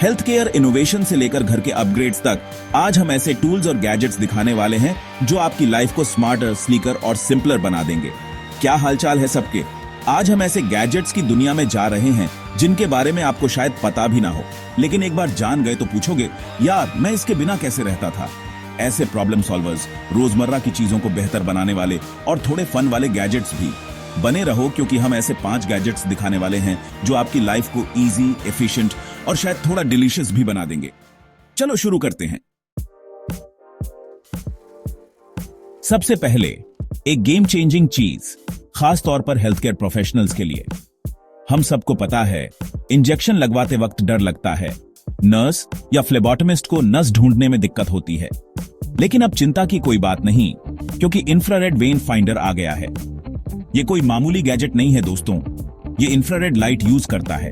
Health care innovation से लेकर घर के अपग्रेड्स तक आज हम ऐसे टूल्स और गैजेट्स दिखाने वाले हैं जो आपकी लाइफ को स्मार्टर, स्लीकर और सिंपलर बना देंगे। क्या हालचाल है सबके? आज हम ऐसे गैजेट्स की दुनिया में जा रहे हैं जिनके बारे में आपको शायद पता भी ना हो, लेकिन एक बार जान गए तो पूछोगे, यार मैं इसके बिना कैसे रहता था। ऐसे प्रॉब्लम सॉल्वर्स, रोजमर्रा की चीजों को बेहतर बनाने वाले और थोड़े फन वाले गैजेट्स भी। बने रहो, क्योंकि हम ऐसे 5 गैजेट्स दिखाने वाले हैं जो आपकी लाइफ को इजी, एफिशिएंट और शायद थोड़ा डिलीशियस भी बना देंगे। चलो शुरू करते हैं। सबसे पहले एक गेम चेंजिंग चीज, खास तौर पर हेल्थ केयर प्रोफेशनल्स के लिए। हम सबको पता है, इंजेक्शन लगवाते वक्त डर लगता है, नर्स या फ्लेबोटमिस्ट को नस ढूंढने में दिक्कत होती है। लेकिन अब चिंता की कोई बात नहीं, क्योंकि इंफ्रारेड वेन फाइंडर आ गया है। ये कोई मामूली गैजेट नहीं है दोस्तों, ये इंफ्रारेड लाइट यूज करता है।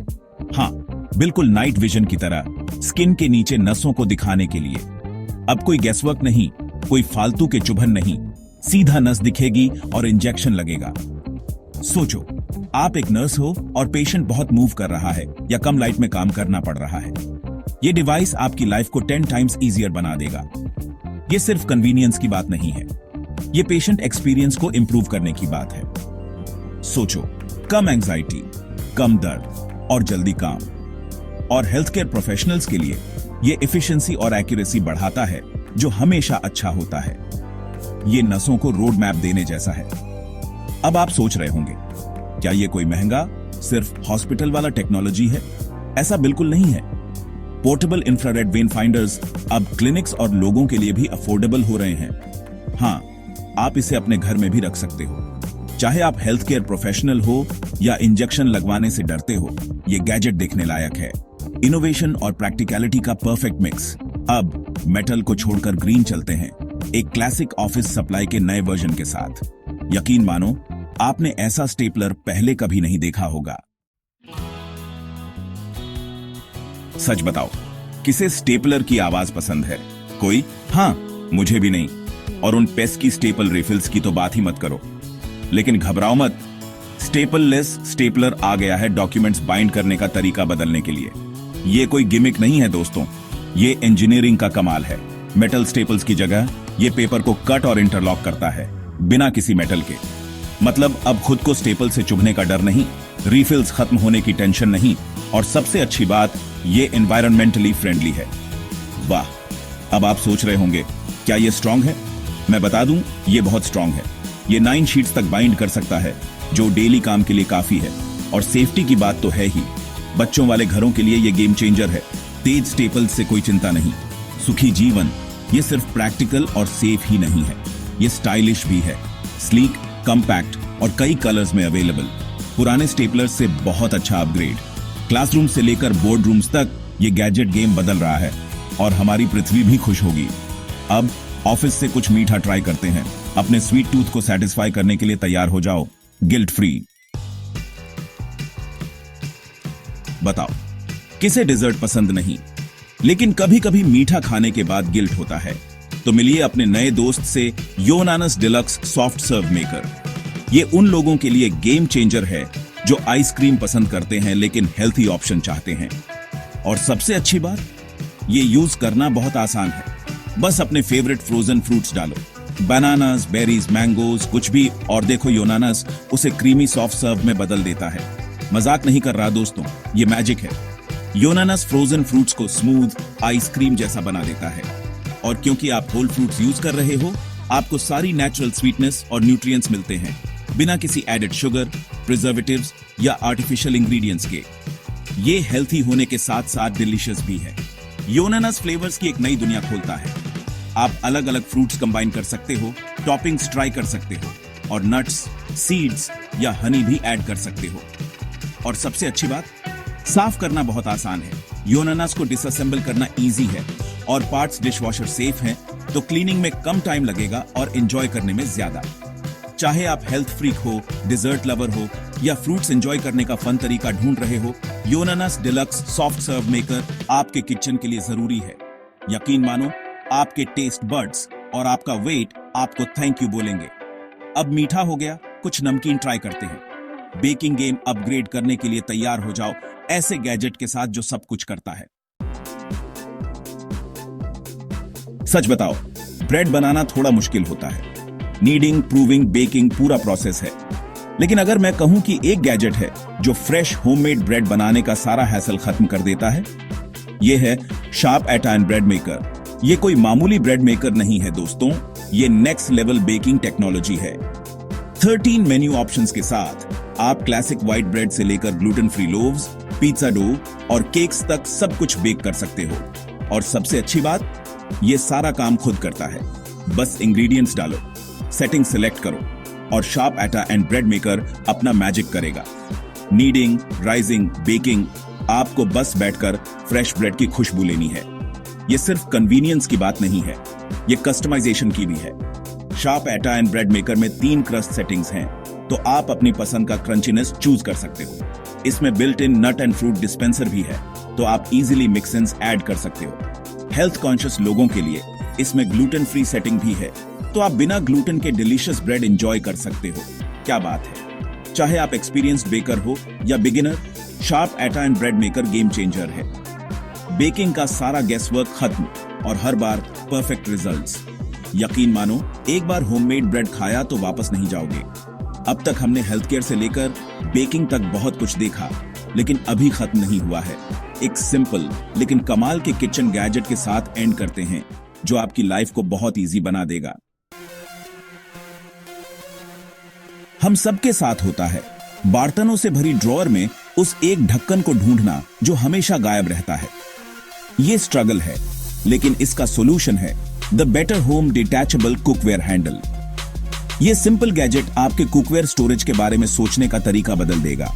हाँ, बिल्कुल नाइट विजन की तरह, स्किन के नीचे नसों को दिखाने के लिए। अब कोई गैसवर्क नहीं, कोई फालतू के चुभन नहीं, सीधा नस दिखेगी और इंजेक्शन लगेगा। सोचो, आप एक नर्स हो और पेशेंट बहुत मूव कर रहा है या कम लाइट में काम करना पड़ रहा है। ये डिवाइस आपकी लाइफ को 10 टाइम्स इजियर बना देगा। ये सिर्फ कन्वीनियंस की बात नहीं है, ये पेशेंट एक्सपीरियंस को इंप्रूव करने की बात है। सोचो, कम एंजाइटी, कम दर्द और जल्दी काम। और हेल्थ केयर प्रोफेशनल्स के लिए ये एफिशिएंसी और एक्यूरेसी बढ़ाता है, जो हमेशा अच्छा होता है। ये नसों को रोड मैप देने जैसा है। अब आप सोच रहे होंगे, क्या ये कोई महंगा, सिर्फ हॉस्पिटल वाला टेक्नोलॉजी है? ऐसा बिल्कुल नहीं है। पोर्टेबल इंफ्रारेड वेन फाइंडर्स अब क्लिनिक्स और लोगों के लिए भी अफोर्डेबल हो रहे हैं। हाँ, आप इसे अपने घर में भी रख सकते हो। चाहे आप हेल्थ केयर प्रोफेशनल हो या इंजेक्शन लगवाने से डरते हो, ये गैजेट देखने लायक है। इनोवेशन और प्रैक्टिकलिटी का परफेक्ट मिक्स। अब मेटल को छोड़कर ग्रीन चलते हैं, एक क्लासिक ऑफिस सप्लाई के नए वर्जन के साथ। यकीन मानो, आपने ऐसा स्टेपलर पहले कभी नहीं देखा होगा। सच बताओ, किसे स्टेपलर की आवाज पसंद है? कोई? हाँ, मुझे भी नहीं। और उन पेस्की स्टेपल रिफिल्स की तो बात ही मत करो। लेकिन घबराओ मत, स्टेपल लेस स्टेपलर आ गया है डॉक्यूमेंट्स बाइंड करने का तरीका बदलने के लिए। ये कोई गिमिक नहीं है दोस्तों, ये इंजीनियरिंग का कमाल है। मेटल स्टेपल्स की जगह ये पेपर को कट और इंटरलॉक करता है, बिना किसी मेटल के। मतलब अब खुद को स्टेपल से चुभने का डर नहीं, रिफिल्स खत्म होने की टेंशन नहीं, और सबसे अच्छी बात, ये एनवायरमेंटली फ्रेंडली है। वाह! अब आप सोच रहे होंगे, क्या ये स्ट्रांग है? मैं बता दूं, ये बहुत स्ट्रांग है। ये 9 शीट्स तक बाइंड कर सकता है, जो डेली काम के लिए काफी है। और सेफ्टी की बात तो है ही, बच्चों वाले घरों के लिए ये गेम चेंजर है। तेज स्टेपल्स से कोई चिंता नहीं। सुखी जीवन। ये सिर्फ प्रैक्टिकल और सेफ ही नहीं है, ये स्टाइलिश भी है। स्लीक, कॉम्पैक्ट और कई कलर्स में अवेलेबल। पुराने स्टेपलर्स से बहुत अच्छा अपग्रेड। क्लासरूम से लेकर बोर्ड रूम्स तक ये गैजेट गेम बदल रहा है, और हमारी पृथ्वी भी खुश होगी। अब ऑफिस से कुछ मीठा ट्राई करते हैं। अपने स्वीट टूथ को सेटिस्फाई करने के लिए तैयार हो जाओ, गिल्ट फ्री। बताओ, किसे डिजर्ट पसंद नहीं? लेकिन कभी कभी मीठा खाने के बाद गिल्ट होता है। तो मिलिए अपने नए दोस्त से, योनानस डिलक्स सॉफ्ट सर्व मेकर। ये उन लोगों के लिए गेम चेंजर है जो आइसक्रीम पसंद करते हैं लेकिन हेल्थी ऑप्शन चाहते हैं। और सबसे अच्छी बात, ये यूज करना बहुत आसान है। बस अपने फेवरेट फ्रोजन फ्रूट्स डालो, बनानास, बेरीज, मैंगोज, कुछ भी, और देखो योनानस उसे क्रीमी सॉफ्ट सर्व में बदल देता है। मजाक नहीं कर रहा दोस्तों, ये मैजिक है। योनानस फ्रोजन फ्रूट्स को स्मूथ आइसक्रीम जैसा बना देता है। और क्योंकि आप होल फ्रूट्स यूज कर रहे हो, आपको सारी नेचुरल स्वीटनेस और न्यूट्रिएंट्स मिलते हैं, बिना किसी एडेड शुगर, प्रिजर्वेटिव्स या आर्टिफिशियल इंग्रेडिएंट्स के। ये हेल्थी होने के साथ साथ डिलीशियस भी है। योनानस फ्लेवर्स की एक नई दुनिया खोलता है। आप अलग अलग फ्रूट्स कंबाइन कर सकते हो, टॉपिंग्स ट्राई कर सकते हो, और नट्स, सीड्स या हनी भी ऐड कर सकते हो। और सबसे अच्छी बात, साफ करना बहुत आसान है। योनानस को डिसअसेंबल करना इजी है, और पार्ट्स डिशवॉशर सेफ हैं, तो क्लीनिंग में कम टाइम लगेगा और एंजॉय करने में ज्यादा। चाहे आप हेल्थ फ्रीक हो, डिजर्ट लवर हो, या फ्रूट्स एंजॉय करने का फन तरीका ढूंढ रहे हो, योनानस डिलक्स सॉफ्ट सर्व मेकर आपके किचन के लिए जरूरी है। यकीन मानो, आपके टेस्ट बड्स और आपका वेट आपको थैंक यू बोलेंगे। अब मीठा हो गया, कुछ नमकीन ट्राई करते हैं। बेकिंग गेम अपग्रेड करने के लिए तैयार हो जाओ ऐसे गैजेट के साथ जो सब कुछ करता है। सच बताओ, ब्रेड बनाना थोड़ा मुश्किल होता है। नीडिंग, प्रूविंग, बेकिंग पूरा प्रोसेस है। लेकिन अगर मैं कहूं कि एक गैजेट है जो फ्रेश होममेड ब्रेड बनाने का सारा हैसल खत्म कर देता है, यह है शार्प आटा एंड ब्रेड मेकर। यह कोई मामूली ब्रेड मेकर नहीं है दोस्तों, यह नेक्स्ट लेवल बेकिंग टेक्नोलॉजी है। 13 मेन्यू ऑप्शंस के साथ आप क्लासिक व्हाइट ब्रेड से लेकर gluten free loaves, pizza dough और केक्स तक सब कुछ बेक कर सकते हो। और सबसे अच्छी बात, यह सारा काम खुद करता है। बस इंग्रेडिएंट्स डालो, सेटिंग सिलेक्ट करो और शार्प आटा एंड ब्रेड मेकर अपना मैजिक करेगा। नीडिंग, राइजिंग, बेकिंग, आपको बस बैठकर फ्रेश ब्रेड की खुशबू लेनी है। यह सिर्फ कन्वीनियंस की बात नहीं है, यह कस्टमाइजेशन की भी है। शार्प आटा एंड ब्रेड मेकर में 3 क्रस्ट सेटिंग्स हैं, तो आप अपनी पसंद का क्रंचीनेस चूज कर सकते हो। इसमें built in nut and fruit dispenser भी है, तो आप इजीली मिक्सेंस ऐड कर सकते हो। हेल्थ कॉन्शियस लोगों के लिए इसमें ग्लूटेन फ्री सेटिंग भी है, तो आप बिना ग्लूटेन के डिलीशियस ब्रेड एंजॉय कर सकते हो। क्या बात है! चाहे आप एक्सपीरियंस्ड बेकर हो या बिगिनर, शार्प आटा and bread maker game changer है। बेकिंग का सारा गेस वर्क खत्म और हर बार परफेक्ट रिजल्ट्स। यकीन मानो, एक बार होममेड ब्रेड खाया तो वापस नहीं जाओगे। अब तक हमने हेल्थ केयर से लेकर बेकिंग तक बहुत कुछ देखा, लेकिन अभी खत्म नहीं हुआ है। एक सिंपल लेकिन कमाल के किचन गैजेट के साथ एंड करते हैं, जो आपकी लाइफ को बहुत इजी बना देगा। हम सबके साथ होता है, बर्तनों से भरी ड्रॉअर में उस एक ढक्कन को ढूंढना जो हमेशा गायब रहता है। ये स्ट्रगल है, लेकिन इसका सॉल्यूशन है the better home detachable cookware handle. ये सिंपल गैजेट आपके कुकवेयर स्टोरेज के बारे में सोचने का तरीका बदल देगा।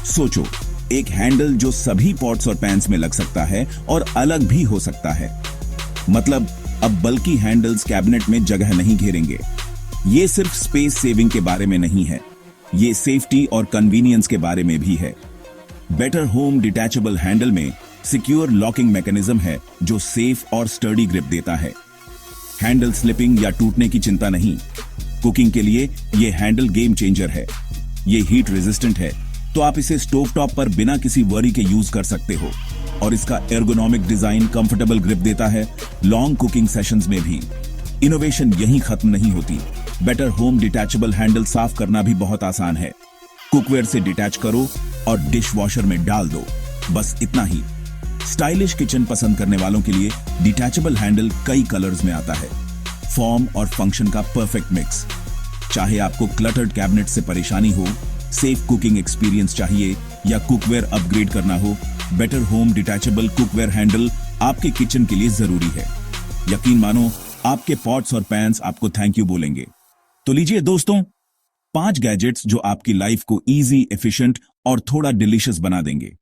सोचो, एक हैंडल जो सभी पॉट्स और पैन्स में लग सकता है और अलग भी हो सकता है। मतलब अब बल्कि हैंडल्स कैबिनेट में जगह नहीं घेरेंगे। ये सिर्फ स्पेस सेविंग के बारे में नहीं है, ये सेफ्टी और कन्वीनियंस के बारे में भी है। बेटर होम डिटैचेबल हैंडल में सिक्योर लॉकिंग मैकेनिज्म है जो सेफ और स्टर्डी ग्रिप देता है। हैंडल स्लिपिंग या टूटने की चिंता नहीं। कुकिंग के लिए ये हैंडल गेम चेंजर है। ये हीट रेजिस्टेंट है, तो आप इसे स्टोव टॉप पर बिना किसी वरी के यूज कर सकते हो। और इसका एर्गोनॉमिक डिजाइन कंफर्टेबल ग्रिप देता है लॉन्ग कुकिंग सेशंस में भी। इनोवेशन यहीं खत्म नहीं होती। बेटर होम डिटैचेबल हैंडल साफ करना भी बहुत आसान है। कुकवेयर से डिटैच करो और डिश वॉशर में डाल दो, बस इतना ही। स्टाइलिश किचन पसंद करने वालों के लिए डिटैचेबल हैंडल कई कलर्स में आता है। फॉर्म और फंक्शन का परफेक्ट मिक्स। चाहे आपको क्लटर्ड कैबिनेट से परेशानी हो, सेफ कुकिंग एक्सपीरियंस चाहिए या कुकवेयर अपग्रेड करना हो, better home detachable cookware handle आपके किचन के लिए जरूरी है। यकीन मानो, आपके पॉट्स और पैन्स आपको थैंक यू बोलेंगे। तो लीजिए दोस्तों, 5 गैजेट्स जो आपकी लाइफ को इजी, एफिशिएंट और थोड़ा डिलीशियस बना देंगे।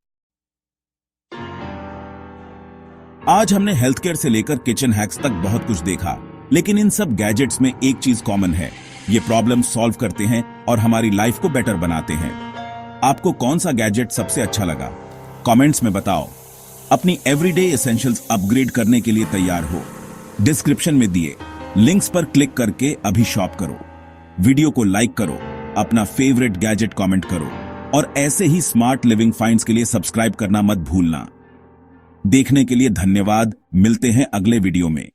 आज हमने हेल्थ केयर से लेकर किचन हैक्स तक बहुत कुछ देखा, लेकिन इन सब गैजेट्स में एक चीज कॉमन है, ये प्रॉब्लम सॉल्व करते हैं और हमारी लाइफ को बेटर बनाते हैं। आपको कौन सा गैजेट सबसे अच्छा लगा? कमेंट्स में बताओ। अपनी एवरीडे एसेंशियल्स अपग्रेड करने के लिए तैयार हो? डिस्क्रिप्शन में दिए लिंक्स पर क्लिक करके अभी शॉप करो। वीडियो को लाइक करो, अपना फेवरेट गैजेट कमेंट करो और ऐसे ही स्मार्ट लिविंग फाइंड्स के लिए सब्सक्राइब करना मत भूलना। देखने के लिए धन्यवाद। मिलते हैं अगले वीडियो में।